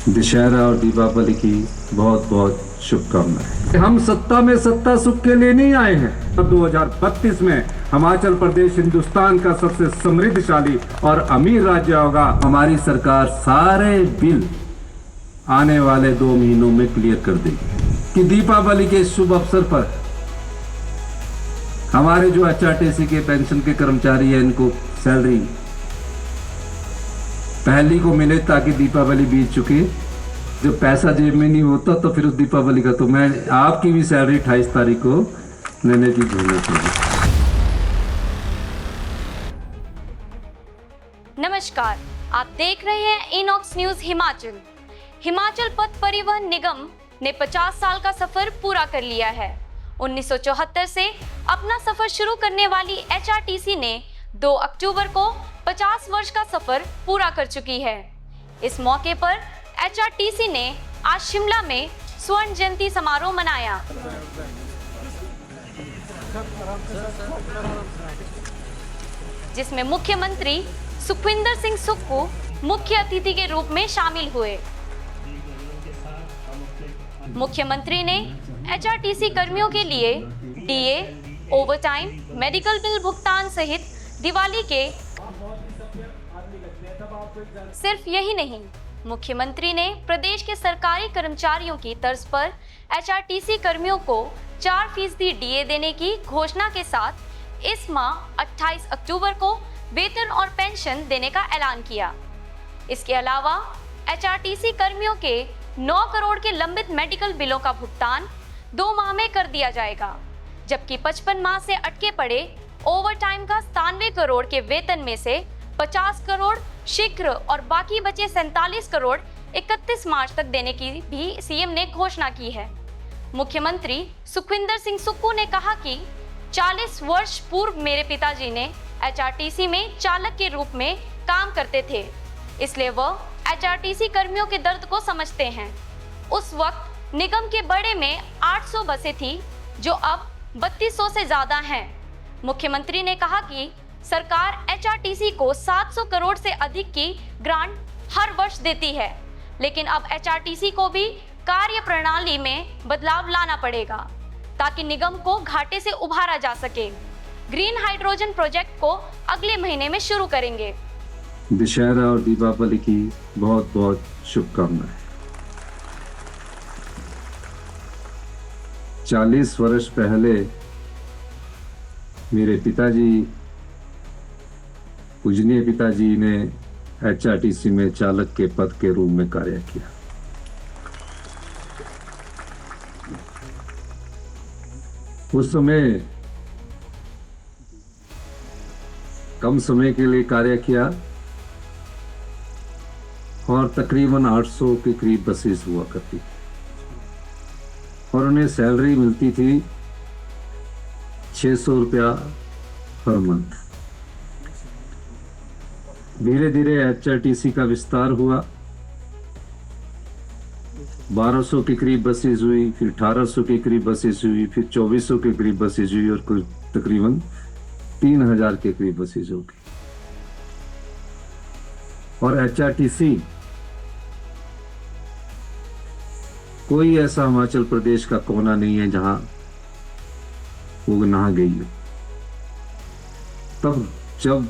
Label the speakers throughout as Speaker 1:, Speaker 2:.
Speaker 1: दशहरा और दीपावली की बहुत बहुत शुभकामनाएं। हम सत्ता में सत्ता सुख के लिए नहीं आए हैं। 2032 में हिमाचल प्रदेश हिंदुस्तान का सबसे समृद्धशाली और अमीर राज्य होगा। हमारी सरकार सारे बिल आने वाले 2 महीनों में क्लियर कर देगी कि दीपावली के शुभ अवसर पर हमारे जो एचआरटीसी के पेंशन के कर्मचारी हैं इनको सैलरी पहली को मिले, ताकि दीपावली बीत चुके। जब पैसा जेब में नहीं होता तो फिर उस दीपावली का तो मैं आपकी भी सैलरी 28 तारीख को लेने की जरूरत है।
Speaker 2: नमस्कार, आप देख रहे हैं इनॉक्स न्यूज हिमाचल। हिमाचल पथ परिवहन निगम ने 50 साल का सफर पूरा कर लिया है। 1974 से अपना सफर शुरू करने वाली एचआरटीसी ने 2 अक्टूबर को 50 वर्ष का सफर पूरा कर चुकी है। इस मौके पर एचआरटीसी ने आज शिमला में स्वर्ण जयंती समारोह मनाया, जिसमें मुख्यमंत्री सुखविंदर सिंह सुक्खू मुख्य अतिथि के रूप में शामिल हुए। मुख्यमंत्री ने एचआरटीसी कर्मियों के लिए डीए, ओवरटाइम, मेडिकल बिल भुगतान सहित दिवाली के सिर्फ यही नहीं, मुख्यमंत्री ने प्रदेश के सरकारी कर्मचारियों की तर्ज पर एचआरटीसी कर्मियों को 4% डीए देने की घोषणा के साथ इस माह 28 अक्टूबर को वेतन और पेंशन देने का ऐलान किया। इसके अलावा एचआरटीसी कर्मियों के 9 करोड़ के लंबित मेडिकल बिलों का भुगतान 2 माह में कर दिया जाएगा, जबकि 55 माह से अटके पड़े ओवरटाइम का 97 करोड़ के वेतन में से 50 करोड़ शीघ्र और बाकी बचे 47 करोड़ 31 मार्च तक देने की भी सीएम ने घोषणा की है। मुख्यमंत्री सुखविंदर सिंह सुक्खू ने कहा कि 40 वर्ष पूर्व मेरे पिताजी ने एचआरटीसी में चालक के रूप में काम करते थे, इसलिए वह एचआरटीसी कर्मियों के दर्द को समझते हैं। उस वक्त निगम के बड़े में 800 बसें थी, जो अब 3200 से ज्यादा हैं। मुख्यमंत्री ने कहा कि सरकार एचआरटीसी को 700 करोड़ से अधिक की ग्रांट हर वर्ष देती है, लेकिन अब एचआरटीसी को भी कार्य प्रणाली में बदलाव लाना पड़ेगा ताकि निगम को घाटे से उभारा जा सके। ग्रीन हाइड्रोजन प्रोजेक्ट को अगले महीने में शुरू करेंगे।
Speaker 1: दशहरा और दीपावली की बहुत बहुत शुभकामनाएं। 40 वर्ष पहले मेरे पिताजी, पूजनीय पिताजी ने एचआरटीसी में चालक के पद के रूप में कार्य किया। उस समय कम समय के लिए कार्य किया और तकरीबन 800 के करीब बसेस हुआ करती थी और उन्हें सैलरी मिलती थी 600 रुपया पर मंथ। धीरे धीरे एचआरटीसी का विस्तार हुआ, 1200 के करीब बसेस हुई, फिर 1800 के करीब बसेस हुई, फिर 2400 के करीब बसेस हुई और कुल तकरीबन 3000 के करीब बसेस हो गई। और एचआरटीसी कोई ऐसा हिमाचल प्रदेश का कोना नहीं है जहां वो ना गई हो। तब जब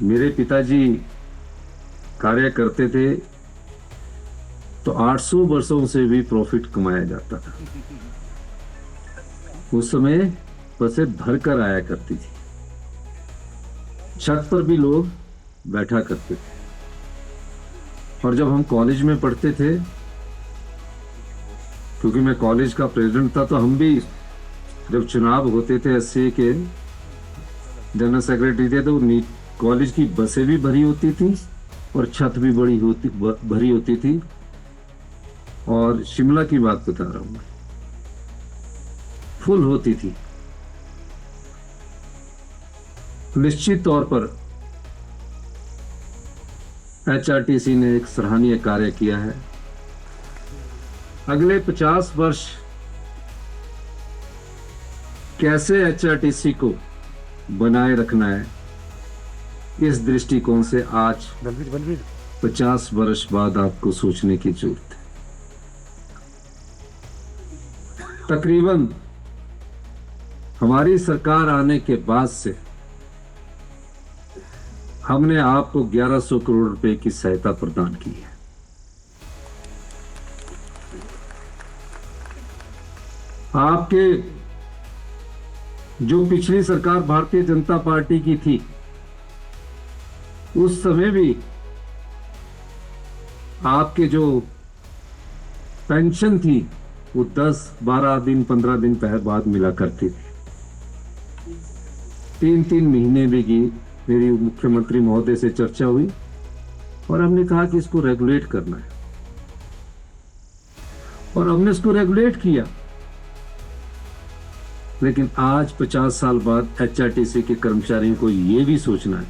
Speaker 1: मेरे पिताजी कार्य करते थे तो 800 वर्षों से भी प्रॉफिट कमाया जाता था। उस समय बसें भरकर आया करती थी, छत पर भी लोग बैठा करते थे। और जब हम कॉलेज में पढ़ते थे, क्योंकि मैं कॉलेज का प्रेसिडेंट था, तो हम भी जब चुनाव होते थे एससी के जनरल सेक्रेटरी थे, तो कॉलेज की बसें भी भरी होती थी और छत भी भरी होती थी। और शिमला की बात बता रहा हूं, फुल होती थी। निश्चित तौर पर एचआरटीसी ने एक सराहनीय कार्य किया है। अगले 50 वर्ष कैसे एचआरटीसी को बनाए रखना है, इस दृष्टिकोण से आज 50 वर्ष बाद आपको सोचने की जरूरत है। तकरीबन हमारी सरकार आने के बाद से हमने आपको 1100 करोड़ रुपए की सहायता प्रदान की है। आपके जो पिछली सरकार भारतीय जनता पार्टी की थी, उस समय भी आपके जो पेंशन थी वो 10, 12 दिन, 15 दिन बाद मिला करती थी। 3-3 महीने भी की मेरी मुख्यमंत्री महोदय से चर्चा हुई और हमने कहा कि इसको रेगुलेट करना है, और हमने इसको रेगुलेट किया। लेकिन आज 50 साल बाद एचआरटीसी के कर्मचारियों को यह भी सोचना है,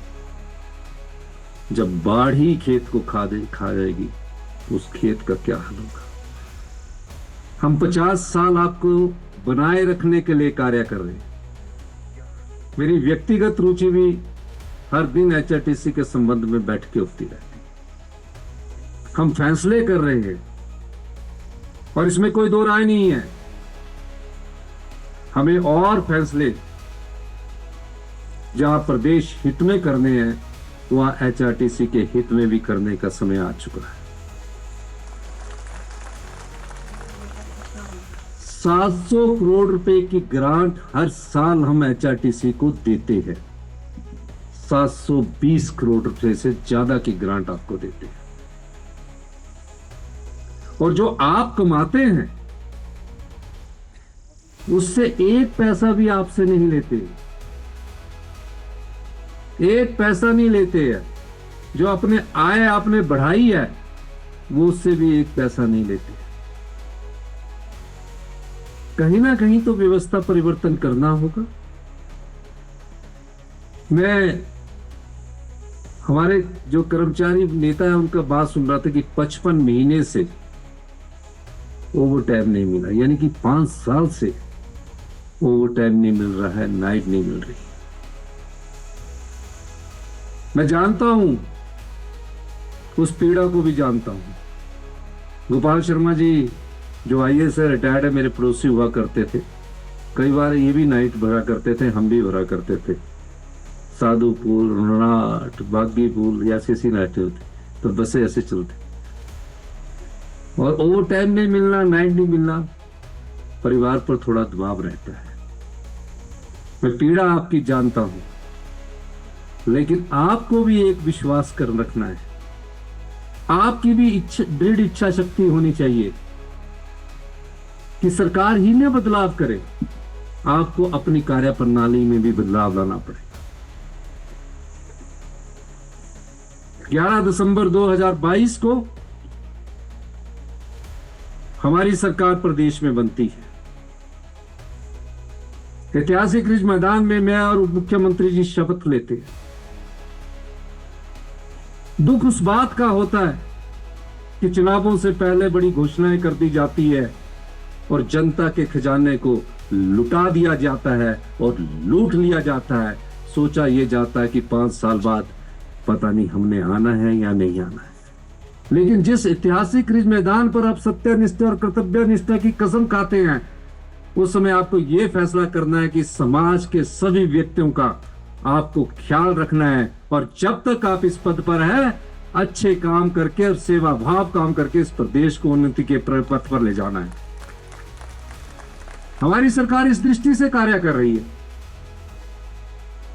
Speaker 1: जब बाढ़ ही खेत को खा जाएगी उस खेत का क्या हाल होगा। हम 50 साल आपको बनाए रखने के लिए कार्य कर रहे हैं। मेरी व्यक्तिगत रुचि भी हर दिन एचआरटीसी के संबंध में बैठ के उठती रहती है। हम फैसले कर रहे हैं और इसमें कोई दो राय नहीं है। हमें और फैसले जहां प्रदेश हित में करने हैं, वहां एचआरटीसी के हित में भी करने का समय आ चुका है। 700 करोड़ रुपए की ग्रांट हर साल हम एचआरटीसी को देते हैं। 720 करोड़ रुपए से ज्यादा की ग्रांट आपको देते हैं, और जो आप कमाते हैं उससे एक पैसा भी आपसे नहीं लेते, एक पैसा नहीं लेते हैं। जो अपने आय आपने बढ़ाई है वो उससे भी एक पैसा नहीं लेते। कहीं ना कहीं तो व्यवस्था परिवर्तन करना होगा। मैं हमारे जो कर्मचारी नेता है उनका बात सुन रहा था कि 55 महीने से ओवर टाइम नहीं मिला, यानी कि 5 साल से ओवर टाइम नहीं मिल रहा है, नाइट नहीं मिल रही। मैं जानता हूं, उस पीड़ा को भी जानता हूं। गोपाल शर्मा जी जो आईएएस से रिटायर्ड है, मेरे पड़ोसी हुआ करते थे। कई बार ये भी नाइट भरा करते थे, हम भी भरा करते थे। साधुपुर, रनाट, बागी पुल, या ऐसी नाइटें होती तो बसें ऐसे चलती। और ओवर टाइम नहीं मिलना, नाइट नहीं मिलना, परिवार पर थोड़ा दबाव रहता है। मैं पीड़ा आपकी जानता हूं, लेकिन आपको भी एक विश्वास कर रखना है। आपकी भी दृढ़ इच्छा शक्ति होनी चाहिए कि सरकार ही ने बदलाव करे, आपको अपनी कार्य प्रणाली में भी बदलाव लाना पड़ेगा। 11 दिसंबर 2022 को हमारी सरकार प्रदेश में बनती है। ऐतिहासिक रिज मैदान में मैं और उप मुख्यमंत्री जी शपथ लेते हैं। दुख उस बात का होता है कि चुनावों से पहले बड़ी घोषणाएं कर दी जाती है और जनता के खजाने को लुटा दिया जाता है और लूट लिया जाता है। सोचा यह जाता है कि 5 साल बाद पता नहीं हमने आना है या नहीं आना है। लेकिन जिस ऐतिहासिक रिज मैदान पर आप सत्यनिष्ठा और कर्तव्य निष्ठा की कसम खाते हैं, उस समय आपको यह फैसला करना है कि समाज के सभी व्यक्तियों का आपको ख्याल रखना है, और जब तक आप इस पद पर हैं, अच्छे काम करके और सेवा भाव काम करके इस प्रदेश को उन्नति के पथ पर ले जाना है। हमारी सरकार इस दृष्टि से कार्य कर रही है।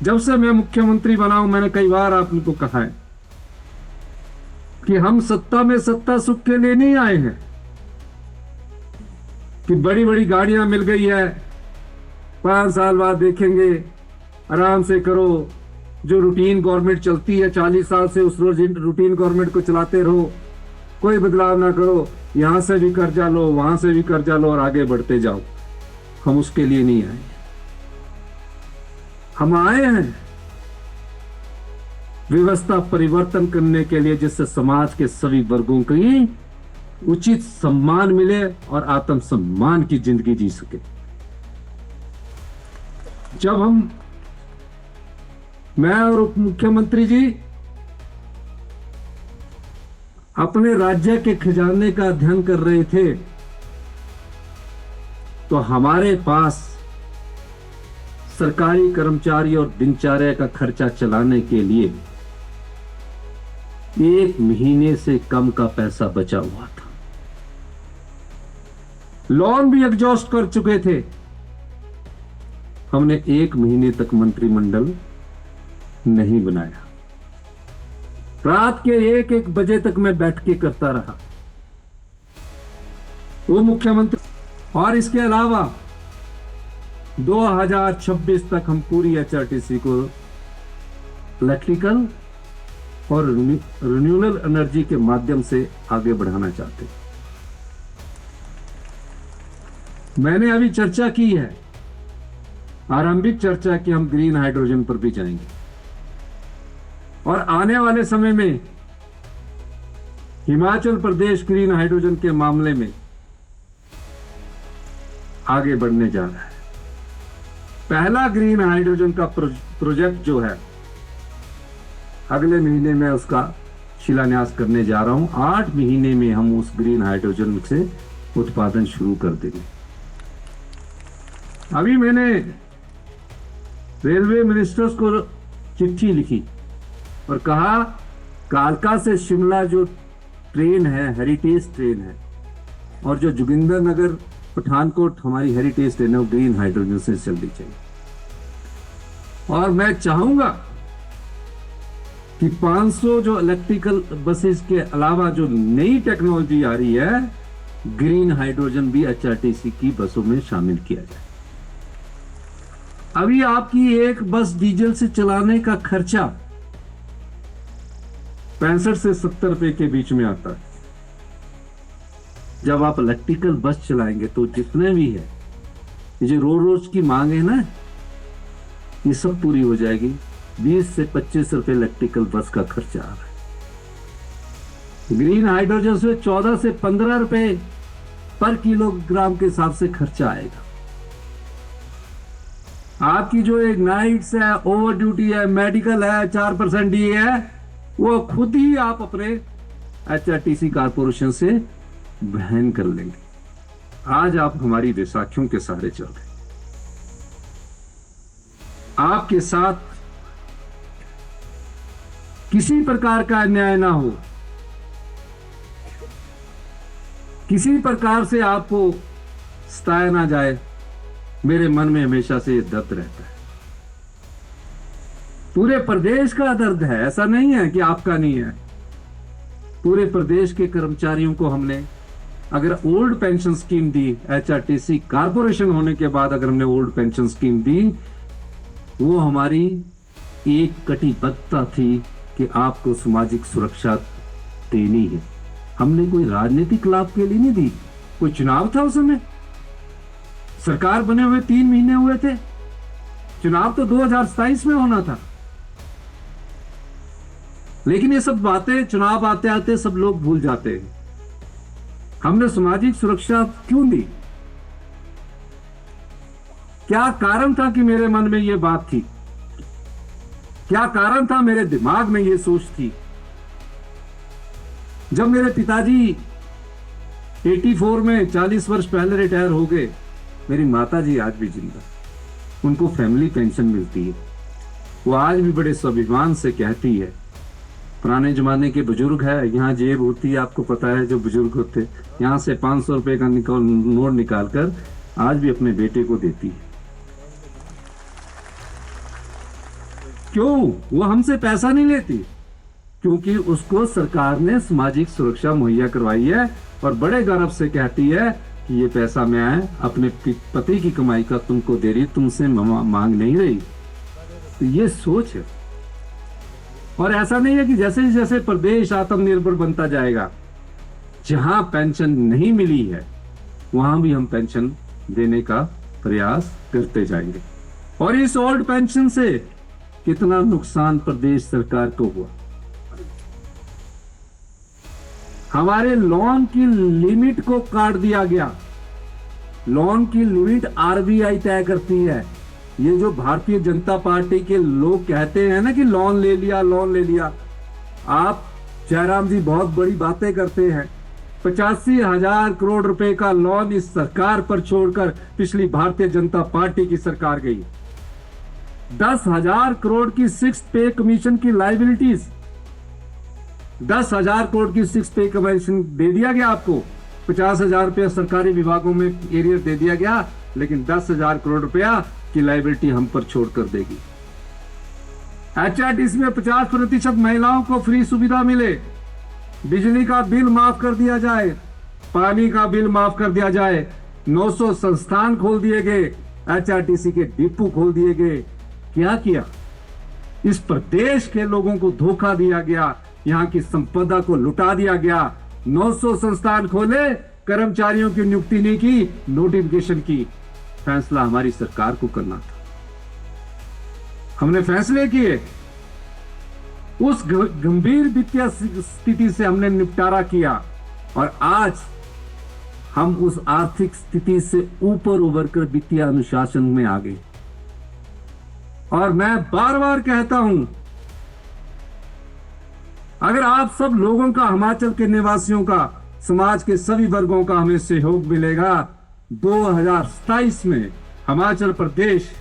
Speaker 1: जब से मैं मुख्यमंत्री बना हूं, मैंने कई बार आपको कहा है कि हम सत्ता में सत्ता सुख के लिए नहीं आए हैं कि बड़ी बड़ी गाड़ियां मिल गई है, 5 साल बाद देखेंगे, आराम से करो। जो रूटीन गवर्नमेंट चलती है 40 साल से, उस रोज रूटीन गवर्नमेंट को चलाते रहो, कोई बदलाव ना करो। यहां से भी कर्जा लो, वहां से भी कर्जा लो और आगे बढ़ते जाओ। हम उसके लिए नहीं आए। हम आए हैं व्यवस्था परिवर्तन करने के लिए, जिससे समाज के सभी वर्गों की उचित सम्मान मिले और आत्म सम्मान की जिंदगी जी सके। जब मैं और उप मुख्यमंत्री जी अपने राज्य के खजाने का अध्ययन कर रहे थे तो हमारे पास सरकारी कर्मचारी और दिनचर्या का खर्चा चलाने के लिए 1 महीने से कम का पैसा बचा हुआ था। लोन भी एग्जॉस्ट कर चुके थे। हमने 1 महीने तक मंत्रिमंडल नहीं बनाया। रात के 1-1 बजे तक मैं बैठ के करता रहा, वो मुख्यमंत्री। और इसके अलावा 2026 तक हम पूरी एचआरटीसी को इलेक्ट्रिकल और रिन्यूएबल एनर्जी के माध्यम से आगे बढ़ाना चाहते हैं। मैंने अभी चर्चा की है, आरंभिक चर्चा की, हम ग्रीन हाइड्रोजन पर भी जाएंगे और आने वाले समय में हिमाचल प्रदेश ग्रीन हाइड्रोजन के मामले में आगे बढ़ने जा रहा है। पहला ग्रीन हाइड्रोजन का प्रोजेक्ट जो है, अगले महीने में उसका शिलान्यास करने जा रहा हूं। 8 महीने में हम उस ग्रीन हाइड्रोजन से उत्पादन शुरू कर देंगे। अभी मैंने रेलवे मिनिस्टर्स को चिट्ठी लिखी और कहा, कालका से शिमला जो ट्रेन है, हेरिटेज ट्रेन है, और जो जोगिंदरनगर पठानकोट हमारी हेरिटेज ट्रेन है, वो ग्रीन हाइड्रोजन से चलनी चाहिए। और मैं चाहूंगा कि 500 जो इलेक्ट्रिकल बसेस के अलावा जो नई टेक्नोलॉजी आ रही है, ग्रीन हाइड्रोजन भी एचआरटीसी की बसों में शामिल किया जाए। अभी आपकी एक बस डीजल से चलाने का खर्चा 65 से 70 रुपए के बीच में आता है। जब आप इलेक्ट्रिकल बस चलाएंगे तो जितने भी है, ये जो रोज की मांग है ना, ये सब पूरी हो जाएगी। 20 से 25 रुपए इलेक्ट्रिकल बस का खर्चा आ रहा है। ग्रीन हाइड्रोजन से 14 से 15 रुपए पर किलोग्राम के हिसाब से खर्चा आएगा। आपकी जो एक नाइट्स है, ओवर ड्यूटी है, मेडिकल है, 4% डीए है, वो खुद ही आप अपने एचआरटीसी कारपोरेशन से वहन कर लेंगे। आज आप हमारी बैसाखियों के सहारे चल रहे हैं। आपके साथ किसी प्रकार का अन्याय ना हो, किसी प्रकार से आपको सताया ना जाए, मेरे मन में हमेशा से दर्द रहता है। पूरे प्रदेश का दर्द है, ऐसा नहीं है कि आपका नहीं है। पूरे प्रदेश के कर्मचारियों को हमने अगर ओल्ड पेंशन स्कीम दी, एचआरटीसी कारपोरेशन होने के बाद अगर हमने ओल्ड पेंशन स्कीम दी, वो हमारी एक कटिबद्धता थी कि आपको सामाजिक सुरक्षा देनी है। हमने कोई राजनीतिक लाभ के लिए नहीं दी। कोई चुनाव था उस समय, सरकार बने हुए 3 महीने हुए थे, चुनाव तो 2027 में होना था। लेकिन ये सब बातें चुनाव आते आते सब लोग भूल जाते हैं। हमने सामाजिक सुरक्षा क्यों दी? क्या कारण था कि मेरे मन में ये बात थी? क्या कारण था, मेरे दिमाग में ये सोच थी? जब मेरे पिताजी 84 में 40 वर्ष पहले रिटायर हो गए, मेरी माता जी आज भी जिंदा, उनको फैमिली पेंशन मिलती है। वो आज भी बड़े स्वाभिमान से कहती है, पुराने जमाने के बुजुर्ग है, यहाँ जेब होती है, आपको पता है, जो बुजुर्ग होते यहाँ से 500 रुपए का नोट निकालकर आज भी अपने बेटे को देती है। क्यों? वो हमसे पैसा नहीं लेती, क्योंकि उसको सरकार ने सामाजिक सुरक्षा मुहैया करवाई है और बड़े गर्व से कहती है कि ये पैसा मैं अपने पति की कमाई का तुमको दे रही, तुमसे मांग नहीं रही। तो ये सोच है। और ऐसा नहीं है कि जैसे जैसे प्रदेश आत्मनिर्भर बनता जाएगा, जहां पेंशन नहीं मिली है वहां भी हम पेंशन देने का प्रयास करते जाएंगे। और इस ओल्ड पेंशन से कितना नुकसान प्रदेश सरकार को हुआ। हमारे लोन की लिमिट को काट दिया गया। लोन की लिमिट आरबीआई तय करती है। ये जो भारतीय जनता पार्टी के लोग कहते हैं ना कि लोन ले लिया, लोन ले लिया, आप जयराम जी बहुत बड़ी बातें करते हैं। 85,000 करोड़ रुपए का लोन इस सरकार पर छोड़कर पिछली भारतीय जनता पार्टी की सरकार गई। 10,000 करोड़ की सिक्स पे कमीशन की लाइबिलिटीज, 10,000 करोड़ की सिक्स पे कमीशन दे दिया गया आपको। 50,000 रुपया सरकारी विभागों में एरियर दे दिया गया, लेकिन 10,000 करोड़ रुपया की लाइबिलिटी हम पर छोड़कर देगी। HRTC में 50% महिलाओं को फ्री सुविधा मिले, बिजली का बिल माफ कर दिया जाए, पानी का बिल माफ कर दिया जाए, 900 संस्थान खोल दिए गए, HRTC के डिपो खोल दिए गए। क्या किया? इस प्रदेश के लोगों को धोखा दिया गया, यहाँ की संपदा को लुटा दिया गया। 900 संस्थान खोले, कर्मचारियों की नियुक्ति नहीं की, नोटिफिकेशन की। फैसला हमारी सरकार को करना था, हमने फैसले किए। उस गंभीर वित्तीय स्थिति से हमने निपटारा किया और आज हम उस आर्थिक स्थिति से ऊपर उभरकर वित्तीय अनुशासन में आ गए। और मैं बार बार कहता हूं, अगर आप सब लोगों का, हिमाचल के निवासियों का, समाज के सभी वर्गों का हमें सहयोग मिलेगा, 2027 में हिमाचल प्रदेश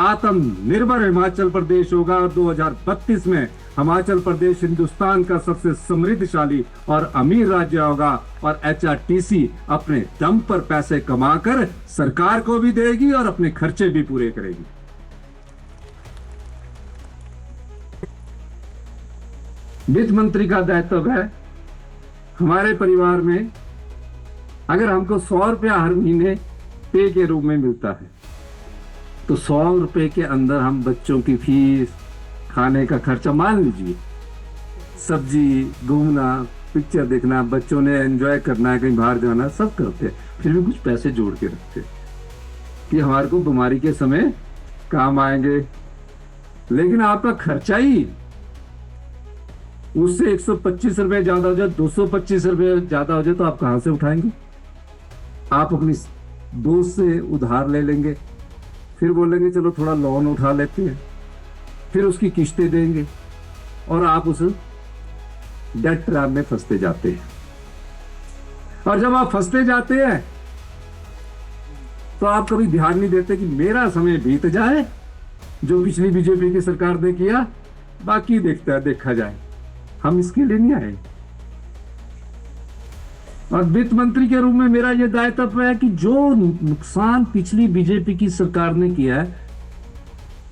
Speaker 1: आत्मनिर्भर हिमाचल प्रदेश होगा और 2032 में हिमाचल प्रदेश हिंदुस्तान का सबसे समृद्धशाली और अमीर राज्य होगा। और HRTC अपने दम पर पैसे कमाकर सरकार को भी देगी और अपने खर्चे भी पूरे करेगी। वित्त मंत्री का दायित्व है, हमारे परिवार में अगर हमको 100 रुपया हर महीने पे के रूप में मिलता है, तो 100 रुपए के अंदर हम बच्चों की फीस, खाने का खर्चा, मान लीजिए सब्जी, घूमना, पिक्चर देखना, बच्चों ने एंजॉय करना है, कहीं बाहर जाना, सब करते हैं, फिर भी कुछ पैसे जोड़ के रखते हैं कि हमारे को बीमारी के समय काम आएंगे। लेकिन आपका खर्चा ही उससे 125 रुपए ज्यादा हो जाए, 225 रुपए ज्यादा हो जाए, तो आप कहां से उठाएंगे? आप अपनी दोस्त से उधार ले लेंगे, फिर बोलेंगे चलो थोड़ा लोन उठा लेते हैं, फिर उसकी किस्तें देंगे और आप उस डेट ट्रैप में फंसते जाते हैं। और जब आप फंसते जाते हैं तो आप कभी ध्यान नहीं देते कि मेरा समय बीत जाए, जो पिछली बीजेपी की सरकार ने किया बाकी देखा जाए। हम इसके लिए नहीं आए। और वित्त मंत्री के रूप में मेरा यह दायित्व है कि जो नुकसान पिछली बीजेपी की सरकार ने किया है,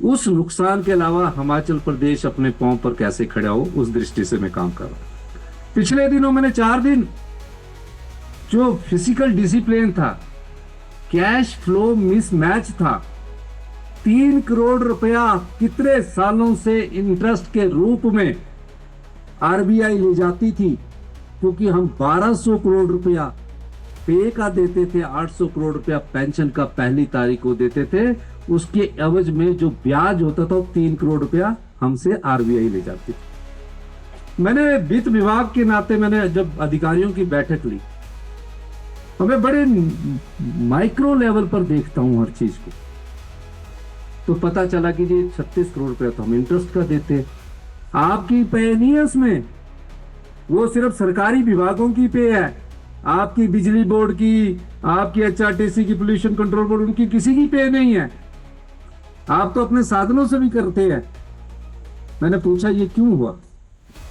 Speaker 1: उस नुकसान के अलावा हिमाचल प्रदेश अपने पांव पर कैसे खड़ा हो, उस दृष्टि से मैं काम कर रहा हूं। पिछले दिनों मैंने 4 दिन जो फिजिकल डिसिप्लिन था, कैश फ्लो मिसमैच था, 3 करोड़ रुपया कितने सालों से इंटरेस्ट के रूप में RBI ले जाती थी, क्योंकि हम 1200 करोड़ रुपया पे का देते थे, 800 करोड़ रुपया पेंशन का पहली तारीख को देते थे, उसके एवज में जो ब्याज होता था 3 करोड़ रुपया हमसे RBI ले जाती थी। मैंने वित्त विभाग के नाते मैंने जब अधिकारियों की बैठक ली, हमें बड़े माइक्रो लेवल पर देखता हूं हर चीज को, तो पता चला कि जी 36 करोड़ रुपया तो हम इंटरेस्ट का देते हैं। आपकी पे नहीं है उसमें, वो सिर्फ सरकारी विभागों की पे है। आपकी बिजली बोर्ड की, आपकी HRTC की, पोल्यूशन कंट्रोल बोर्ड, उनकी किसी की पे नहीं है। आप तो अपने साधनों से भी करते हैं। मैंने पूछा ये क्यों हुआ?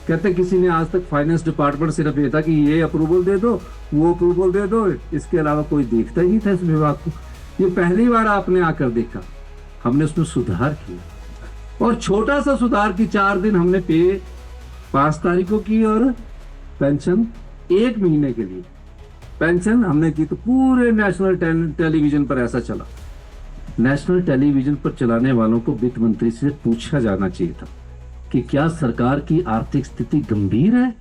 Speaker 1: कहते किसी ने आज तक फाइनेंस डिपार्टमेंट सिर्फ ये था कि ये अप्रूवल दे दो, वो अप्रूवल दे दो, इसके अलावा कोई देखता ही नहीं था इस विभाग को। ये पहली बार आपने आकर देखा, हमने उसमें सुधार किया। और छोटा सा सुधार की 4 दिन हमने पे 5 तारीखों की और पेंशन 1 महीने के लिए पेंशन हमने की, तो पूरे नेशनल टेलीविजन पर ऐसा चला। नेशनल टेलीविजन पर चलाने वालों को वित्त मंत्री से पूछा जाना चाहिए था कि क्या सरकार की आर्थिक स्थिति गंभीर है?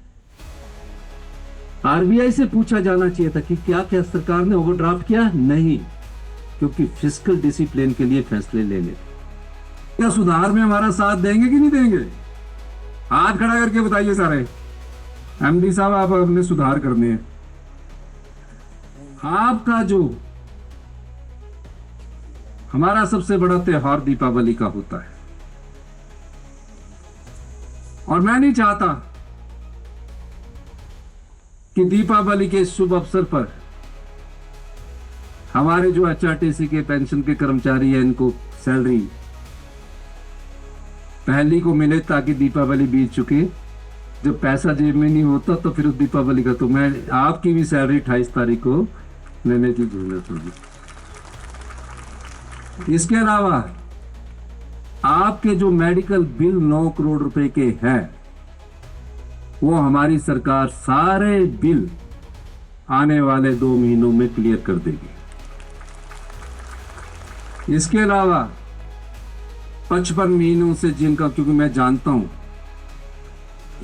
Speaker 1: RBI से पूछा जाना चाहिए था कि क्या सरकार ने ओवरड्राफ्ट किया? नहीं, क्योंकि फिस्कल डिसिप्लिन के लिए फैसले लेने थे। क्या सुधार में हमारा साथ देंगे कि नहीं देंगे? हाथ खड़ा करके बताइए सारे। MD साहब, आप अपने सुधार करने हैं। आपका जो हमारा सबसे बड़ा त्योहार दीपावली का होता है, और मैं नहीं चाहता कि दीपावली के शुभ अवसर पर हमारे जो एचआरटीसी के पेंशन के कर्मचारी हैं, इनको सैलरी पहली को मिले, ताकि दीपावली बीत चुके। जब पैसा जेब में नहीं होता तो फिर उस दीपावली का तो मैं आपकी भी सैलरी 28 तारीख को लेने की जरूरत होगी। इसके अलावा आपके जो मेडिकल बिल 9 करोड़ रुपए के हैं, वो हमारी सरकार सारे बिल आने वाले 2 महीनों में क्लियर कर देगी। इसके अलावा 55 महीनों से जिनका, क्योंकि मैं जानता हूं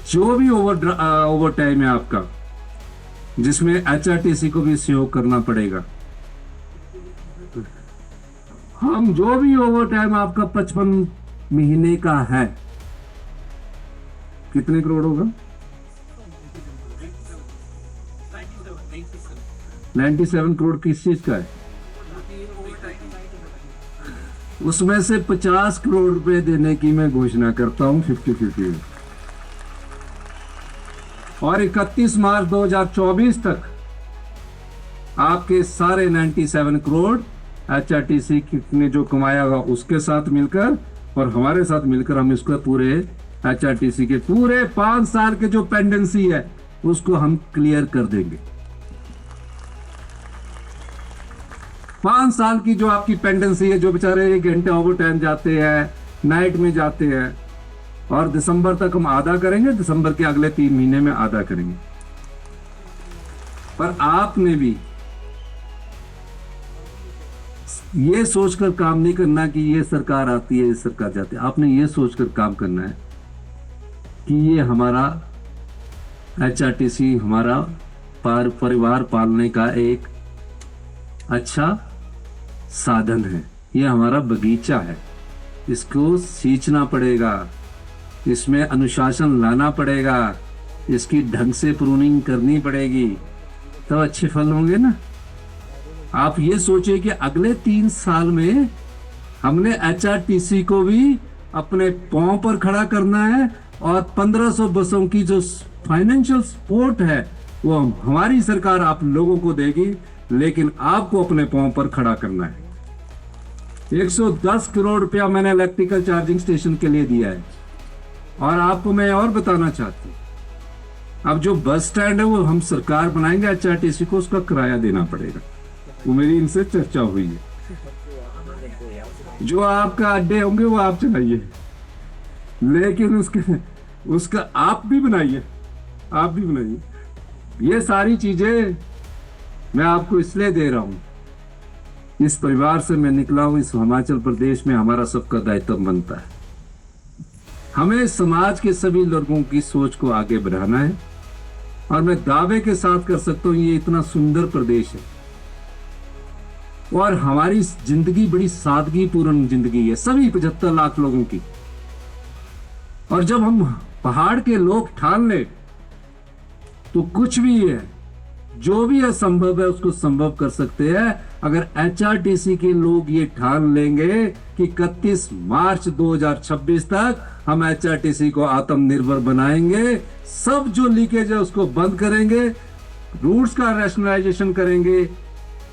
Speaker 1: जो भी ओवर टाइम है आपका, जिसमें एचआरटीसी को भी सहयोग करना पड़ेगा, हम जो भी ओवर टाइम आपका 55 महीने का है, कितने करोड़ होगा? 97 करोड़ किस चीज का है? उसमें से 50 करोड़ रुपए देने की मैं घोषणा करता हूं 50-50। और 31 मार्च 2024 तक आपके सारे 97 करोड़ एचआरटीसी ने जो कमाया होगा उसके साथ मिलकर और हमारे साथ मिलकर हम इसको पूरे एचआरटीसी के पूरे 5 साल के जो पेंडेंसी है उसको हम क्लियर कर देंगे। 5 साल की जो आपकी पेंडेंसी है, जो बेचारे 1 घंटे ओवर टाइम जाते हैं, नाइट में जाते हैं, और दिसंबर तक हम आधा करेंगे, दिसंबर के अगले 3 महीने में आधा करेंगे। पर आपने भी ये सोचकर काम नहीं करना कि ये सरकार आती है, ये सरकार जाती है। आपने ये सोचकर काम करना है कि ये हमारा एचआरटीसी हमारा परिवार पालने का एक अच्छा साधन है, ये हमारा बगीचा है, इसको सींचना पड़ेगा, इसमें अनुशासन लाना पड़ेगा, इसकी ढंग से प्रूनिंग करनी पड़ेगी, तब अच्छे फल होंगे ना। आप ये सोचिए कि अगले 3 साल में हमने एचआरटीसी को भी अपने पांव पर खड़ा करना है और 1500 बसों की जो फाइनेंशियल सपोर्ट है वो हमारी सरकार आप लोगों को देगी, लेकिन आपको अपने पांव पर खड़ा करना है। 110 करोड़ रुपया मैंने इलेक्ट्रिकल चार्जिंग स्टेशन के लिए दिया है। और आपको मैं और बताना चाहती हूँ, अब जो बस स्टैंड है वो हम सरकार बनाएंगे, एचआरटीसी को उसका किराया देना पड़ेगा, वो मेरी इनसे चर्चा हुई है। जो आपका अड्डे होंगे वो आप चलाइए, लेकिन उसका आप भी बनाइए। ये सारी चीजें मैं आपको इसलिए दे रहा हूं, इस परिवार से मैं निकला हूं, इस हिमाचल प्रदेश में हमारा सबका दायित्व बनता है। हमें समाज के सभी लोगों की सोच को आगे बढ़ाना है, और मैं दावे के साथ कर सकता हूं ये इतना सुंदर प्रदेश है और हमारी जिंदगी बड़ी सादगी पूर्ण जिंदगी है, सभी 75 लाख लोगों की। और जब हम पहाड़ के लोग ठान ले तो कुछ भी है, जो भी असंभव है उसको संभव कर सकते हैं। अगर एचआरटीसी के लोग ये ठान लेंगे कि 31 मार्च 2026 तक हम एचआरटीसी को आत्मनिर्भर बनाएंगे, सब जो लीकेज है उसको बंद करेंगे, रूट्स का रैशनलाइजेशन करेंगे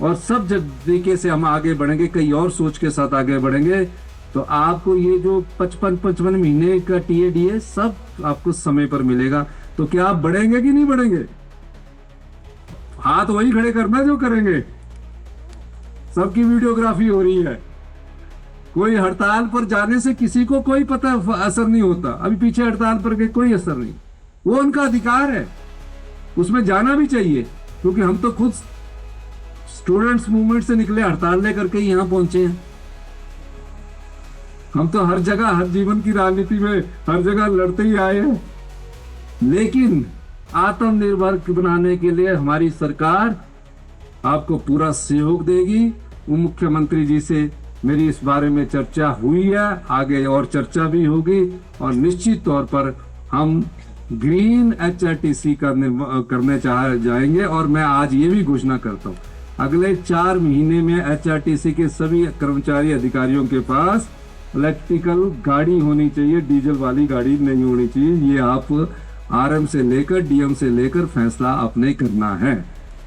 Speaker 1: और सब तरीके से हम आगे बढ़ेंगे, कई और सोच के साथ आगे बढ़ेंगे, तो आपको ये जो 55 महीने का टीएडीए सब आपको समय पर मिलेगा। तो क्या आप बढ़ेंगे कि नहीं बढ़ेंगे? हाथ वही खड़े करना जो करेंगे। सबकी वीडियोग्राफी हो रही है, कोई हड़ताल पर जाने से किसी को कोई पता असर नहीं होता। अभी पीछे हड़ताल पर के कोई असर नहीं, वो उनका अधिकार है, उसमें जाना भी चाहिए, क्योंकि हम तो खुद स्टूडेंट्स मूवमेंट से निकले, हड़ताल लेकर के यहां पहुंचे हैं। हम तो हर जगह, हर जीवन की राजनीति में हर जगह लड़ते ही आए हैं, लेकिन आत्मनिर्भर बनाने के लिए हमारी सरकार आपको पूरा सहयोग देगी। मुख्यमंत्री जी से मेरी इस बारे में चर्चा हुई है, आगे और चर्चा भी होगी, और निश्चित तौर पर हम ग्रीन एचआरटीसी का करने जाएंगे। और मैं आज ये भी घोषणा करता हूँ, अगले 4 महीने में एचआरटीसी के सभी कर्मचारी अधिकारियों के पास इलेक्ट्रिकल गाड़ी होनी चाहिए, डीजल वाली गाड़ी नहीं होनी चाहिए। ये आप आरएम से लेकर डीएम से लेकर फैसला आपने करना है।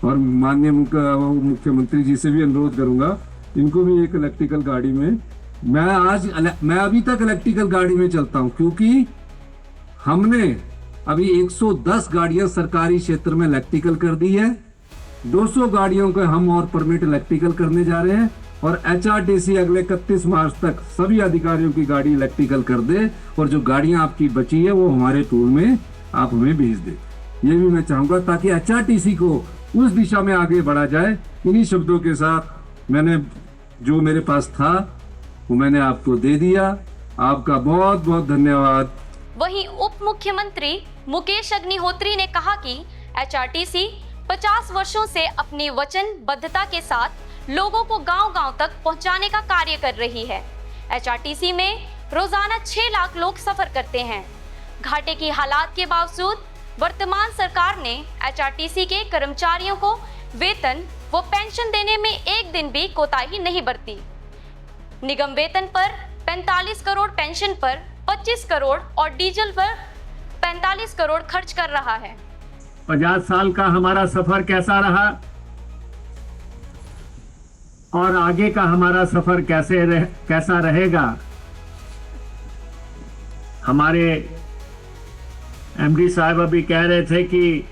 Speaker 1: और माननीय मुख्यमंत्री जी से भी अनुरोध करूंगा, इनको भी एक इलेक्ट्रिकल गाड़ी में, मैं अभी तक इलेक्ट्रिकल गाड़ी में चलता हूं, क्योंकि हमने अभी 110 गाड़ियां सरकारी क्षेत्र में इलेक्ट्रिकल कर दी है। 200 गाड़ियों का हम और परमिट इलेक्ट्रिकल करने जा रहे हैं, और एचआरटीसी अगले 31 मार्च तक सभी अधिकारियों की गाड़ी इलेक्ट्रिकल कर दे, और जो गाड़ियां आपकी बची है वो हमारे टूल में आप हमें भेज दे। ये भी मैं चाहूंगा, ताकि एचआरटीसी को उस दिशा में आगे बढ़ा जाए। इन्हीं शब्दों के साथ मैंने जो मेरे पास था वो मैंने आपको दे दिया। आपका बहुत बहुत धन्यवाद।
Speaker 2: वहीं उप मुख्यमंत्री मुकेश अग्निहोत्री ने कहा कि एचआरटीसी 50 वर्षों से अपनी वचनबद्धता के साथ लोगों को गांव-गांव तक पहुंचाने का कार्य कर रही है। एचआरटीसी में रोजाना 6 लाख लोग सफर करते हैं। घाटे की हालात के बावजूद वर्तमान सरकार ने एचआरटीसी के कर्मचारियों को वेतन व पेंशन देने में एक दिन भी कोताही नहीं बरती। निगम वेतन पर 45 करोड़, पेंशन पर 25 करोड़ और डीजल पर 45 करोड़ खर्च कर रहा है।
Speaker 3: 50 साल का हमारा सफर कैसा रहा और आगे का हमारा सफर कैसा रहेगा। हमारे एमडी साहब अभी कह रहे थे कि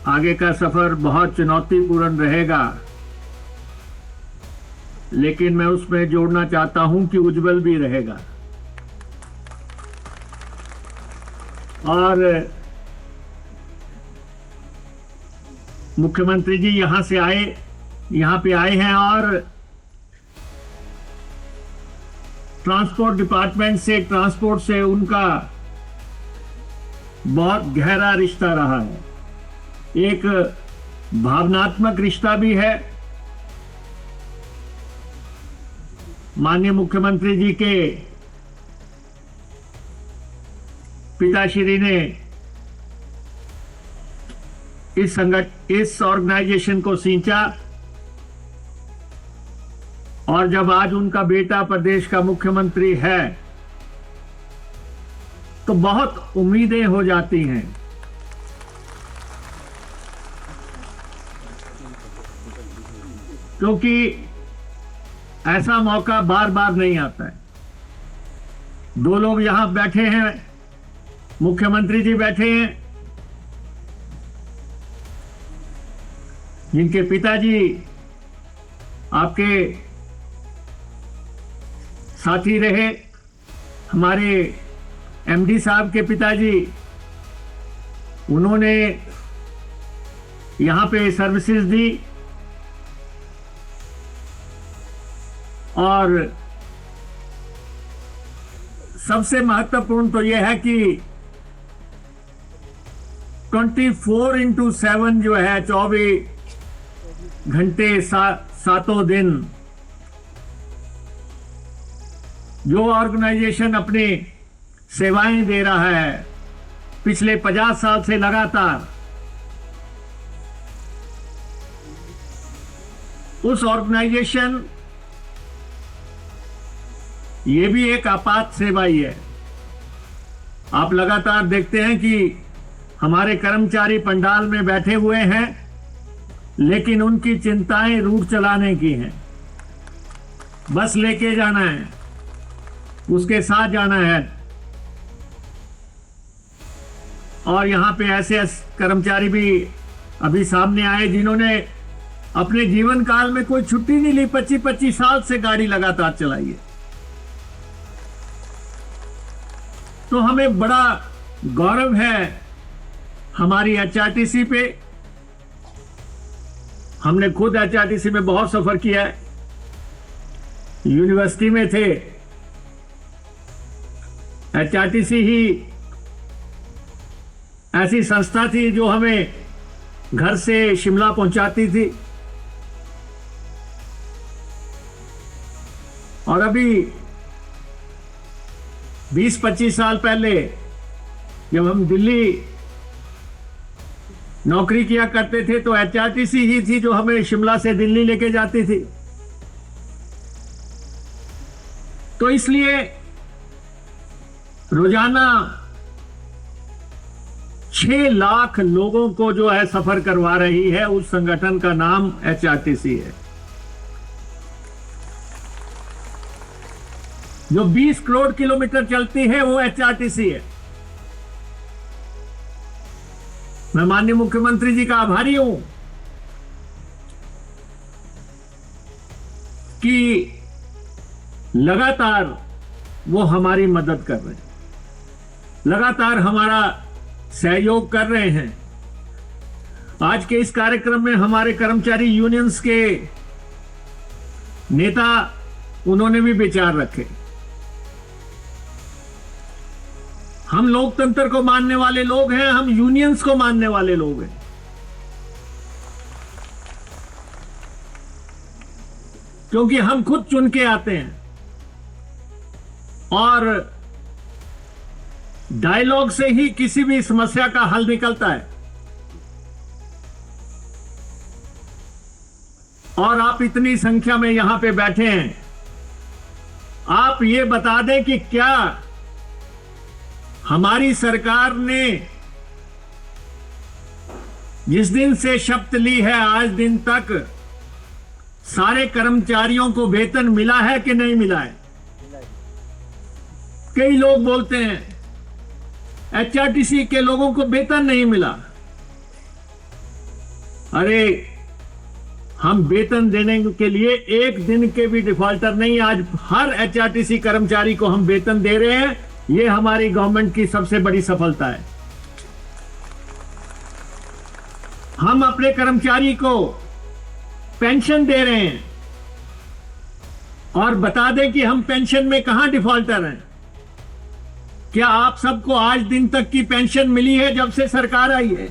Speaker 3: आगे का सफर बहुत चुनौतीपूर्ण रहेगा, लेकिन मैं उसमें जोड़ना चाहता हूं कि उज्जवल भी रहेगा। और मुख्यमंत्री जी यहां पे आए हैं और ट्रांसपोर्ट डिपार्टमेंट से, ट्रांसपोर्ट से उनका बहुत गहरा रिश्ता रहा है। एक भावनात्मक रिश्ता भी है। माननीय मुख्यमंत्री जी के पिताश्री ने इस ऑर्गेनाइजेशन को सींचा, और जब आज उनका बेटा प्रदेश का मुख्यमंत्री है तो बहुत उम्मीदें हो जाती हैं। क्योंकि ऐसा मौका बार बार नहीं आता है। 2 लोग यहां बैठे हैं, मुख्यमंत्री जी बैठे हैं, जिनके पिताजी आपके साथी रहे। हमारे एमडी साहब के पिताजी, उन्होंने यहां पे सर्विसेज दी, और सबसे महत्वपूर्ण तो यह है कि 24/7 जो है, 24 घंटे 7 दिन जो ऑर्गेनाइजेशन अपनी सेवाएं दे रहा है पिछले 50 साल से लगातार, उस ऑर्गेनाइजेशन, ये भी एक आपात सेवा ही है। आप लगातार देखते हैं कि हमारे कर्मचारी पंडाल में बैठे हुए हैं, लेकिन उनकी चिंताएं रूट चलाने की हैं। बस लेके जाना है, उसके साथ जाना है। और यहाँ पे ऐसे कर्मचारी भी अभी सामने आए जिन्होंने अपने जीवन काल में कोई छुट्टी नहीं ली, 25-25 साल से गाड़ी लगातार चलाई है। तो हमें बड़ा गौरव है हमारी एचआरटीसी पे। हमने खुद एचआरटीसी में बहुत सफर किया है। यूनिवर्सिटी में थे, एचआरटीसी ही ऐसी संस्था थी जो हमें घर से शिमला पहुंचाती थी। और अभी 20-25 साल पहले जब हम दिल्ली नौकरी किया करते थे तो एचआरटीसी ही थी जो हमें शिमला से दिल्ली लेके जाती थी। तो इसलिए रोजाना 6 लाख लोगों को जो है सफर करवा रही है, उस संगठन का नाम एचआरटीसी है। जो 20 करोड़ किलोमीटर चलती है वो एचआरटीसी है। मैं माननीय मुख्यमंत्री जी का आभारी हूं कि लगातार वो हमारी मदद कर रहे हैं, लगातार हमारा सहयोग कर रहे हैं। आज के इस कार्यक्रम में हमारे कर्मचारी यूनियंस के नेता, उन्होंने भी विचार रखे। हम लोकतंत्र को मानने वाले लोग हैं, हम यूनियंस को मानने वाले लोग हैं। क्योंकि हम खुद चुन के आते हैं और डायलॉग से ही किसी भी समस्या का हल निकलता है। और आप इतनी संख्या में यहां पे बैठे हैं, आप ये बता दें कि क्या हमारी सरकार ने जिस दिन से शपथ ली है आज दिन तक सारे कर्मचारियों को वेतन मिला है कि नहीं मिला है? कई लोग बोलते हैं एचआरटीसी के लोगों को वेतन नहीं मिला। अरे, हम वेतन देने के लिए एक दिन के भी डिफॉल्टर नहीं, आज हर एचआरटीसी कर्मचारी को हम वेतन दे रहे हैं। ये हमारी गवर्नमेंट की सबसे बड़ी सफलता है। हम अपने कर्मचारी को पेंशन दे रहे हैं और बता दें कि हम पेंशन में कहां डिफॉल्टर हैं। क्या आप सबको आज दिन तक की पेंशन मिली है जब से सरकार आई है?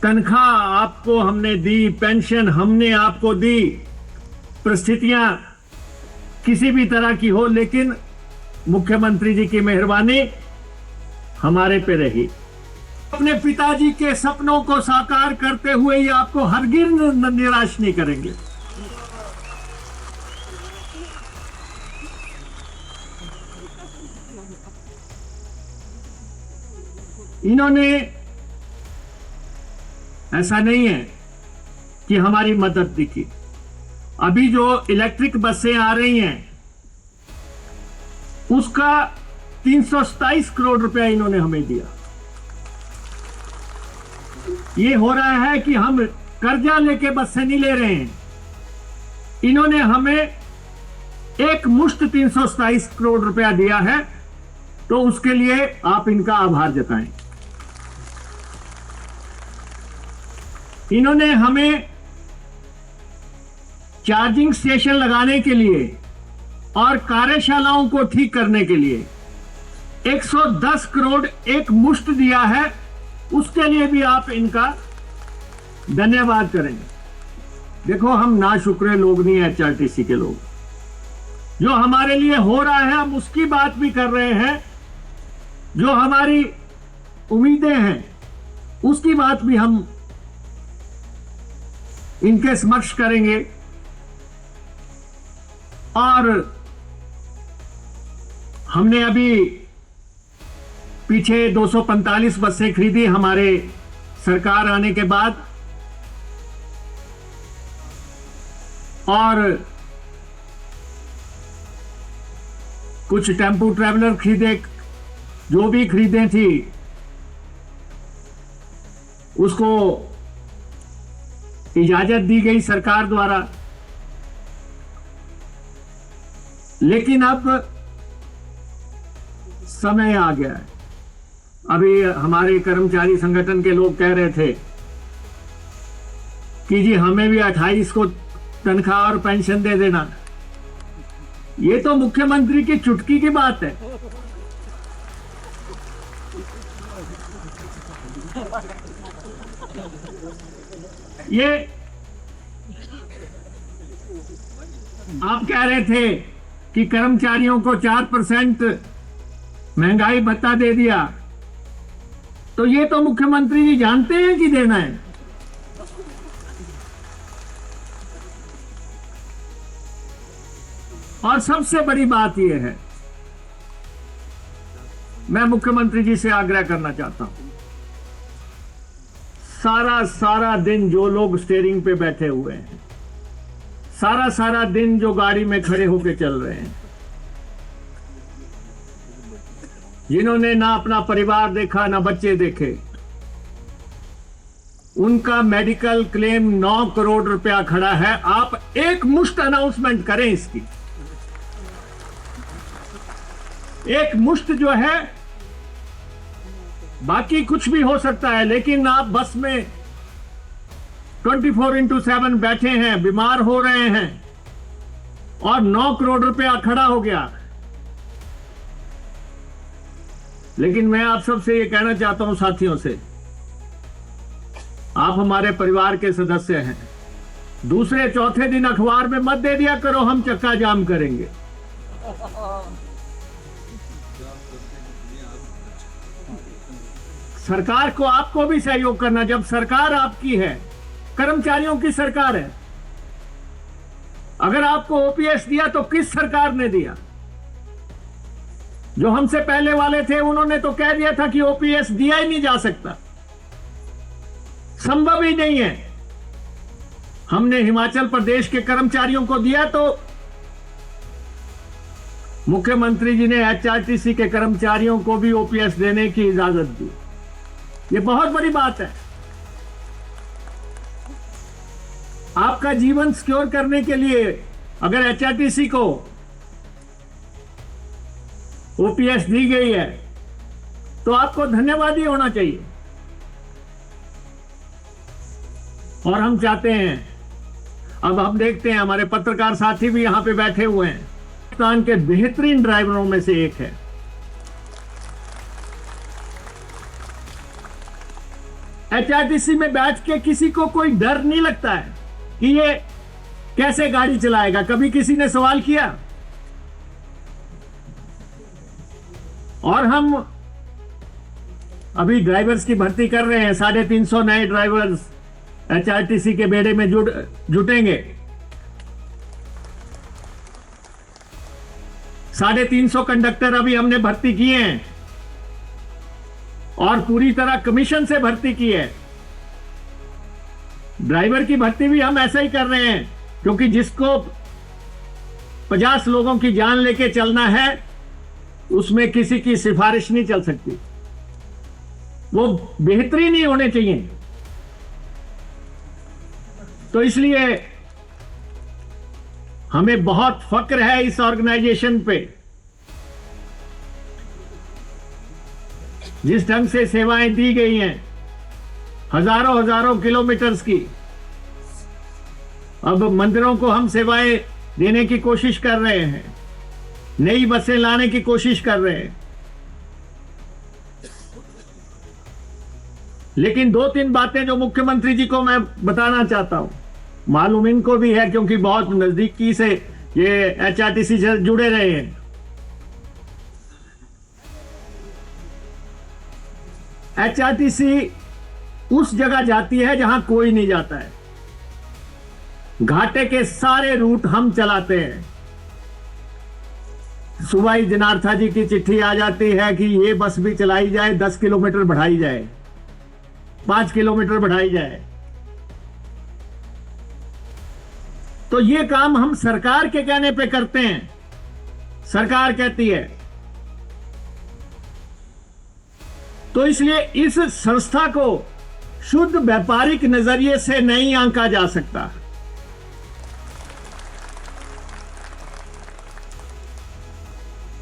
Speaker 3: तनख्वाह आपको हमने दी, पेंशन हमने आपको दी, परिस्थितियां किसी भी तरह की हो, लेकिन मुख्यमंत्री जी की मेहरबानी हमारे पे रही। अपने पिताजी के सपनों को साकार करते हुए ये आपको हरगिज निराश नहीं करेंगे। इन्होंने, ऐसा नहीं है कि हमारी मदद दिखी। अभी जो इलेक्ट्रिक बसें आ रही हैं उसका 327 करोड़ रुपया इन्होंने हमें दिया। ये हो रहा है कि हम कर्जा लेके बसें नहीं ले रहे हैं, इन्होंने हमें एक मुश्त 327 करोड़ रुपया दिया है, तो उसके लिए आप इनका आभार जताएं। इन्होंने हमें चार्जिंग स्टेशन लगाने के लिए और कार्यशालाओं को ठीक करने के लिए 110 करोड़ एक मुश्त दिया है। उसके लिए भी आप इनका धन्यवाद करेंगे। देखो, हम नाशुक्रे लोग नहीं है एचआरटीसी के लोग। जो हमारे लिए हो रहा है हम उसकी बात भी कर रहे हैं, जो हमारी उम्मीदें हैं उसकी बात भी हम इनके समक्ष करेंगे। और हमने अभी पीछे 245 बसें खरीदी हमारे सरकार आने के बाद, और कुछ टेम्पो ट्रैवलर खरीदे। जो भी खरीदे थी उसको इजाजत दी गई सरकार द्वारा। लेकिन अब समय आ गया है। अभी हमारे कर्मचारी संगठन के लोग कह रहे थे कि जी हमें भी 28 को तनख्वाह और पेंशन दे देना। ये तो मुख्यमंत्री की चुटकी की बात है। ये आप कह रहे थे कि कर्मचारियों को 4% महंगाई भत्ता दे दिया, तो ये तो मुख्यमंत्री जी जानते हैं कि देना है। और सबसे बड़ी बात यह है, मैं मुख्यमंत्री जी से आग्रह करना चाहता हूं, सारा दिन जो लोग स्टीयरिंग पे बैठे हुए हैं, सारा दिन जो गाड़ी में खड़े होकर चल रहे हैं, जिन्होंने ना अपना परिवार देखा ना बच्चे देखे, उनका मेडिकल क्लेम 9 करोड़ रुपया खड़ा है। आप एक मुश्त अनाउंसमेंट करें इसकी, एक मुश्त जो है, बाकी कुछ भी हो सकता है, लेकिन आप बस में 24/7 बैठे हैं, बीमार हो रहे हैं और 9 करोड़ रुपया खड़ा हो गया। लेकिन मैं आप सबसे ये कहना चाहता हूं साथियों से, आप हमारे परिवार के सदस्य हैं, दूसरे चौथे दिन अखबार में मत दे दिया करो हम चक्का जाम करेंगे। सरकार को आपको भी सहयोग करना, जब सरकार आपकी है, कर्मचारियों की सरकार है। अगर आपको ओपीएस दिया तो किस सरकार ने दिया? जो हमसे पहले वाले थे उन्होंने तो कह दिया था कि ओपीएस दिया ही नहीं जा सकता, संभव ही नहीं है। हमने हिमाचल प्रदेश के कर्मचारियों को दिया तो मुख्यमंत्री जी ने एचआरटीसी के कर्मचारियों को भी ओपीएस देने की इजाजत दी। ये बहुत बड़ी बात है। आपका जीवन सिक्योर करने के लिए अगर एचआरटीसी को ओपीएस दी गई है तो आपको धन्यवाद ही होना चाहिए। और हम चाहते हैं, अब हम देखते हैं, हमारे पत्रकार साथी भी यहां पे बैठे हुए हैं, पाकिस्तान के बेहतरीन ड्राइवरों में से एक है। एचआरटीसी में बैठ के किसी को कोई डर नहीं लगता है कि ये कैसे गाड़ी चलाएगा। कभी किसी ने सवाल किया? और हम अभी ड्राइवर्स की भर्ती कर रहे हैं, 350 नए ड्राइवर्स एचआरटीसी के बेड़े में जुटेंगे। 350 कंडक्टर अभी हमने भर्ती किए हैं और पूरी तरह कमीशन से भर्ती की है। ड्राइवर की भर्ती भी हम ऐसा ही कर रहे हैं, क्योंकि जिसको 50 लोगों की जान लेके चलना है उसमें किसी की सिफारिश नहीं चल सकती, वो बेहतरीन ही होने चाहिए। तो इसलिए हमें बहुत फक्र है इस ऑर्गेनाइजेशन पे, जिस ढंग से सेवाएं दी गई हैं, हजारों किलोमीटर्स की। अब मंदिरों को हम सेवाएं देने की कोशिश कर रहे हैं, नई बसें लाने की कोशिश कर रहे हैं। लेकिन 2-3 बातें जो मुख्यमंत्री जी को मैं बताना चाहता हूं, मालूम इनको भी है क्योंकि बहुत नजदीकी से ये एचआरटीसी से जुड़े रहे हैं। एचआरटीसी उस जगह जाती है जहां कोई नहीं जाता है। घाटे के सारे रूट हम चलाते हैं। सुबह ही जनार्था जी की चिट्ठी आ जाती है कि ये बस भी चलाई जाए, 10 किलोमीटर बढ़ाई जाए, 5 किलोमीटर बढ़ाई जाए। तो ये काम हम सरकार के कहने पे करते हैं। सरकार कहती है, तो इसलिए इस संस्था को शुद्ध व्यापारिक नजरिए से नहीं आंका जा सकता।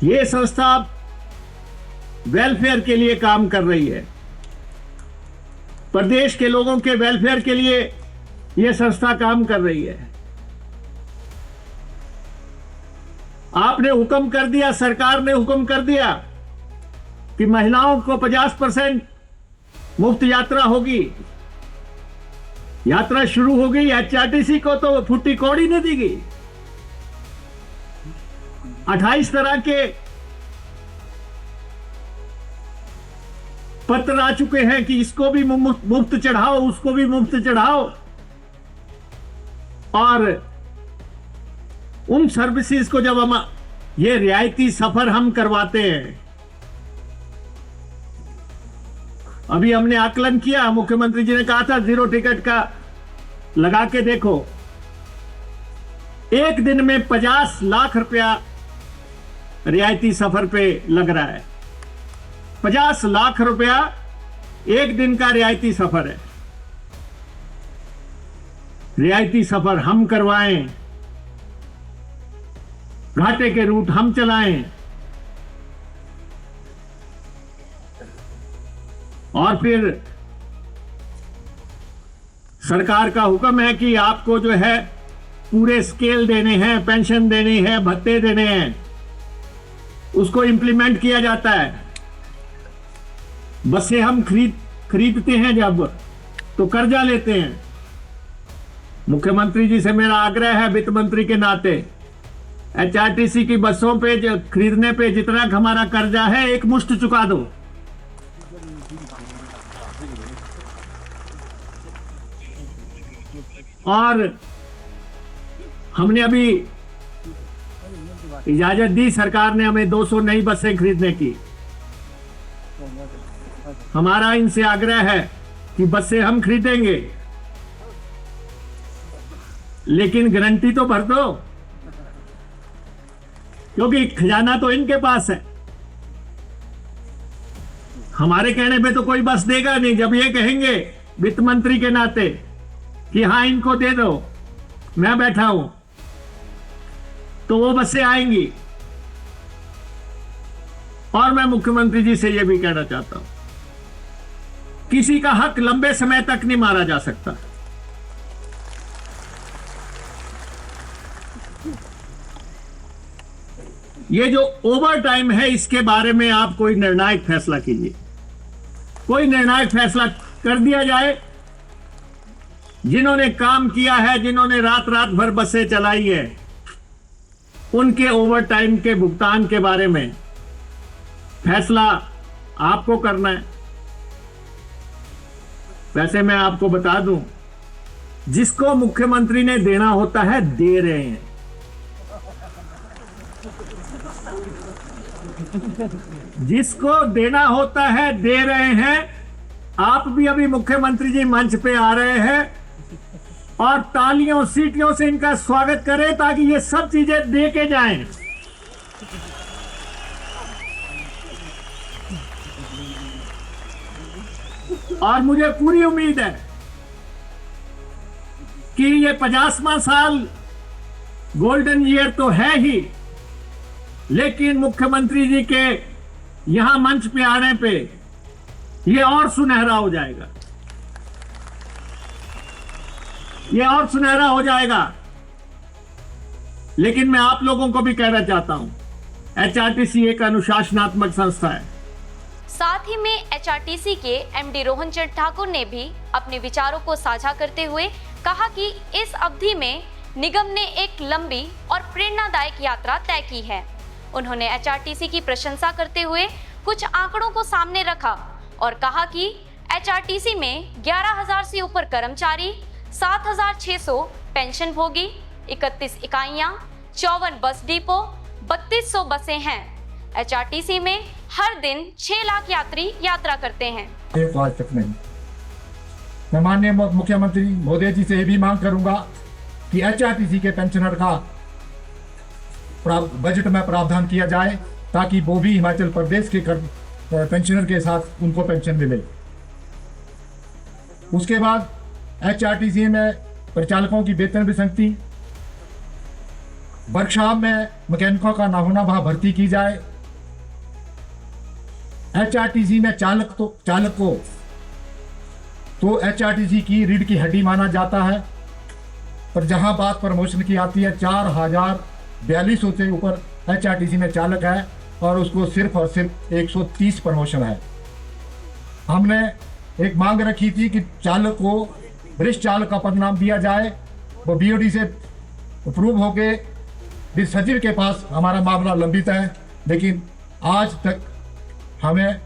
Speaker 3: ये संस्था वेलफेयर के लिए काम कर रही है, प्रदेश के लोगों के वेलफेयर के लिए यह संस्था काम कर रही है। आपने हुक्म कर दिया, सरकार ने हुक्म कर दिया कि महिलाओं को 50% मुफ्त यात्रा होगी। यात्रा शुरू हो गई। एचआरटीसी को तो फुट्टी कौड़ी नहीं दी गई। 28 तरह के पत्र आ चुके हैं कि इसको भी मुफ्त चढ़ाओ, उसको भी मुफ्त चढ़ाओ। और उन सर्विसेज को जब हम ये रियायती सफर हम करवाते हैं अभी हमने आकलन किया, मुख्यमंत्री जी ने कहा था 0 टिकट का लगा के देखो, एक दिन में 50 लाख रुपया रियायती सफर पे लग रहा है। 50 लाख रुपया एक दिन का रियायती सफर है। रियायती सफर हम करवाएं, घाटे के रूट हम चलाएं, और फिर सरकार का हुक्म है कि आपको जो है पूरे स्केल देने हैं, पेंशन देनी है, भत्ते देने हैं, उसको इंप्लीमेंट किया जाता है। बसें हम खरीदते हैं जब, तो कर्जा लेते हैं। मुख्यमंत्री जी से मेरा आग्रह है वित्त मंत्री के नाते, एचआरटीसी की बसों पे खरीदने पे जितना हमारा कर्जा है एक मुश्त चुका दो। और हमने अभी इजाजत दी, सरकार ने हमें 200 नई बसें खरीदने की। हमारा इनसे आग्रह है कि बसें हम खरीदेंगे, लेकिन गारंटी तो भर दो, क्योंकि खजाना तो इनके पास है। हमारे कहने पे तो कोई बस देगा नहीं। जब ये कहेंगे वित्त मंत्री के नाते कि हाँ इनको दे दो, मैं बैठा हूं, तो वो बसें आएंगी। और मैं मुख्यमंत्री जी से यह भी कहना चाहता हूं, किसी का हक लंबे समय तक नहीं मारा जा सकता। ये जो ओवर टाइम है, इसके बारे में आप कोई निर्णायक फैसला कीजिए, कोई निर्णायक फैसला कर दिया जाए। जिन्होंने काम किया है, जिन्होंने रात रात भर बसें चलाई है, उनके ओवर टाइम के भुगतान के बारे में फैसला आपको करना है। वैसे मैं आपको बता दूं, जिसको मुख्यमंत्री ने देना होता है दे रहे हैं। जिसको देना होता है दे रहे हैं। आप भी अभी मुख्यमंत्री जी मंच पे आ रहे हैं और तालियों सीटियों से इनका स्वागत करें, ताकि ये सब चीजें दे के जाएं। और मुझे पूरी उम्मीद है कि ये 50वां साल गोल्डन ईयर तो है ही, लेकिन मुख्यमंत्री जी के यहां मंच पे आने पे ये और सुनहरा हो जाएगा, ये और सुनहरा हो जाएगा। लेकिन मैं आप लोगों को भी कहना चाहता हूं, एचआरटीसी एक अनुशासनात्मक संस्था है।
Speaker 2: साथ ही में एचआरटीसी के एमडी रोहन चंद ठाकुर ने भी अपने विचारों को साझा करते हुए कहा कि इस अवधि में निगम ने एक लंबी और प्रेरणादायक यात्रा तय की है। उन्होंने एचआरटीसी की प्रशंसा करते हुए कुछ आंकड़ों को सामने रखा और कहा कि एचआरटीसी में 11,000 से ऊपर कर्मचारी, 7,600 पेंशनभोगी, 31 इकाइयां, 54 बस डिपो, 3200 बसें हैं। एचआरटीसी में हर दिन 6 लाख यात्री यात्रा करते हैं।
Speaker 4: आज तक नहीं। मैं माननीय मुख्यमंत्री मोदी जी से ये भी मांग करूंगा कि एचआरटीसी के पेंशनर का बजट में प्रावधान किया जाए, ताकि वो भी हिमाचल प्रदेश के पेंशनर के साथ उनको पेंशन मिले। उसके बाद एचआरटीसी में परिचालकों की वेतन विसंगति, वर्कशॉप में मैकेनिकों का ना होना, वहां भर्ती की जाए। एचआरटीसी में चालक को तो एचआरटीसी की रीढ़ की हड्डी माना जाता है, पर जहां बात प्रमोशन की आती है, 4,042 से ऊपर एचआरटीसी में चालक है और उसको सिर्फ और सिर्फ 130 प्रमोशन है। हमने एक मांग रखी थी कि चालक को वरिष्ठ चालक का पदनाम दिया जाए। वो बीओडी से अप्रूव होके वित्त सचिव के पास हमारा मामला लंबित है, लेकिन आज तक हमें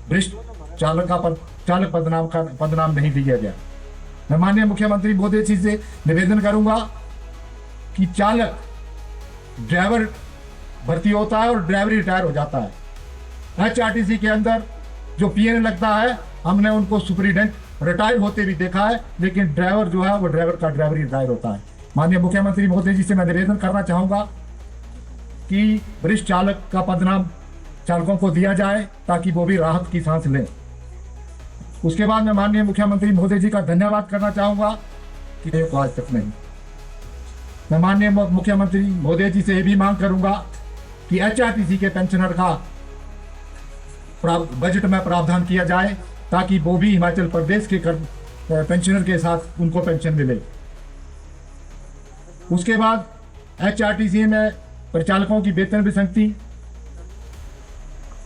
Speaker 4: वरिष्ठ चालक पदनाम नहीं दिया गया। मैं माननीय मुख्यमंत्री मोदी जी से निवेदन करूंगा कि चालक ड्राइवर भर्ती होता है और ड्राइवर रिटायर हो जाता है। एचआरटीसी के अंदर जो पीएन लगता है हमने उनको सुपरिटेंडेंट रिटायर होते भी देखा है, लेकिन ड्राइवर जो है वो ड्राइवर का ड्राइवर ही रिटायर होता है। माननीय मुख्यमंत्री महोदय जी से मैं निवेदन करना चाहूँगा कि वरिष्ठ चालक का पदनाम चालकों को दिया जाए ताकि वो भी राहत की सांस लें। उसके बाद मैं माननीय मुख्यमंत्री महोदय जी का धन्यवाद करना चाहूँगा कि आज तक नहीं। मैं माननीय मुख्यमंत्री महोदय जी से ये भी मांग करूँगा कि HRTC के पेंशनर का बजट में प्रावधान किया जाए ताकि वो भी हिमाचल प्रदेश के पेंशनर के साथ उनको पेंशन मिले। उसके बाद HRTC में परिचालकों की वेतन विसंगति,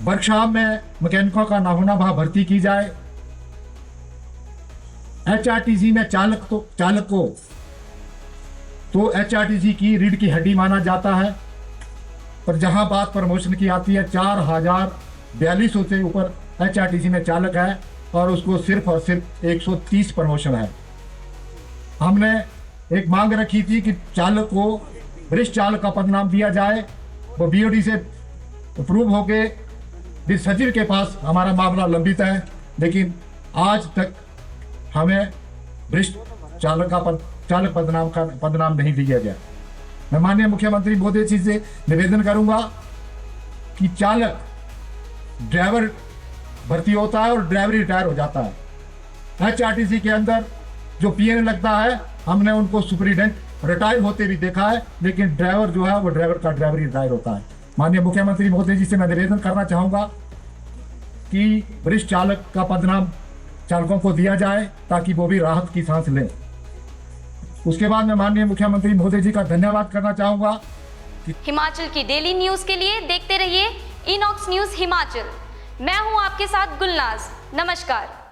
Speaker 4: वर्कशॉप में मैकेनिकों का ना होना वहाँ भर्ती की जाए। HRTC में चालक को तो HRTC की रीढ़ की हड्डी माना जाता है, पर जहाँ बात प्रमोशन की आती है 4042 से ऊपर HRTC में चालक है और उसको सिर्फ और सिर्फ 130 प्रमोशन है। हमने एक मांग रखी थी कि चालक को वरिष्ठ चालक का पदनाम दिया जाए। वो BOD से अप्रूव होके वित्त सचिव के पास हमारा मामला लंबित है, लेकिन आज तक हमें वरिष्ठ चालक पदनाम नहीं दिया गया। मैं माननीय मुख्यमंत्री महोदय जी से निवेदन करूंगा कि चालक ड्राइवर भर्ती होता है और ड्राइवर रिटायर हो जाता है। HRTC के अंदर जो PN लगता है हमने उनको सुपरिटेंडेंट रिटायर होते भी देखा है, लेकिन ड्राइवर जो है वो ड्राइवर का ड्राइवर ही रिटायर होता है। माननीय मुख्यमंत्री महोदय जी से मैं निवेदन करना चाहूँगा कि वरिष्ठ चालक का पदनाम चालकों को दिया जाए ताकि वो भी राहत की सांस लें। उसके बाद मैं माननीय मुख्यमंत्री महोदय जी का धन्यवाद करना चाहूँगा।
Speaker 2: हिमाचल की डेली न्यूज के लिए देखते रहिए इनॉक्स न्यूज हिमाचल। मैं हूं आपके साथ गुलनाज। नमस्कार।